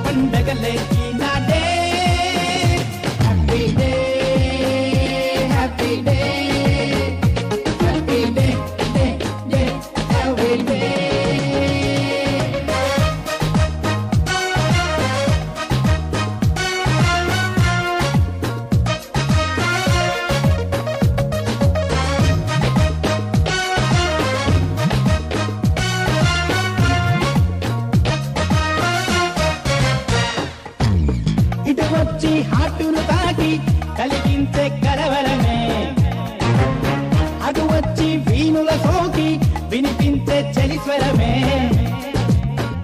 పండగలే ఈనాడే happy day happy day happy day day day every day ఇటు వచ్చి హాటును తాకి కలిగించే కలవరమే అటు వచ్చి వీణుల సోకి వినిపించే చలిస్వరమే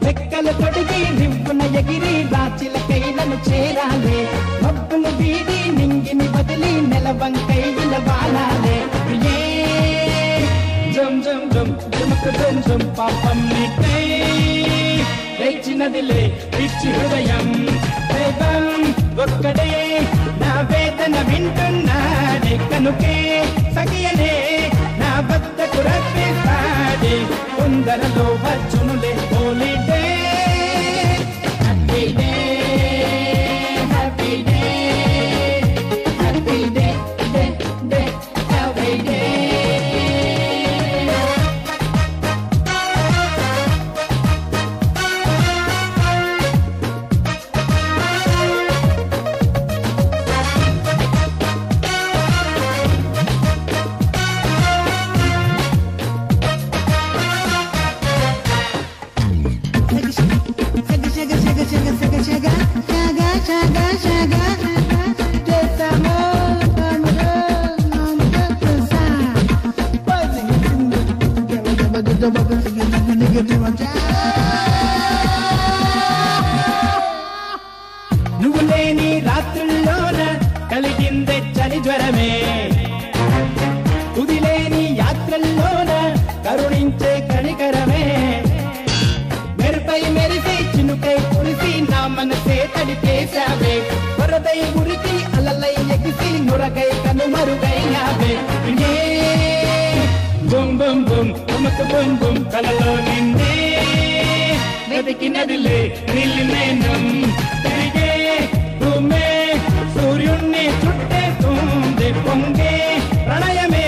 రెక్కలు తొడిగి రివ్వున ఎగిరి రాచిలకైలను చేరాలే మబ్బులు వీడి నింగిని వదిలి నెలవంకై విలవాలాలే జమ్ జమ్ జమ్ జమకు జమ్ జమ్ పాపం నీకై లేచినదిలే పిచ్చి హృదయం దైవం ఒక్కడే నా వేదన వింటున్నాడే కనుకే సగియనే నా వద్దకు రప్పిస్తాడే కొందరలో వచ్చునులే holiday happy day happy day happy day day day every day నువ్వు లేని రాత్రుల్లోన కలిగిందే చలి జ్వరమే తుదిలేని యాత్రల్లోన కరుణించే కనికరమే మెరుపై మెరిసి చినుకై కురిసి నా మనసే తడిపేశావే వరదై ఉరికి అలలై ఎగిసి నురగై కనుమరుగైనావే బుమ్ బుమ్ బుమ్ ఉమకు బుమ్ బుమ్ కలలో నిన్నే వెతికినదిలే నీలి నేనం తిరిగే భూమే సూర్యుణ్ణి చుట్టేస్తుంది పొంగే ప్రణయమే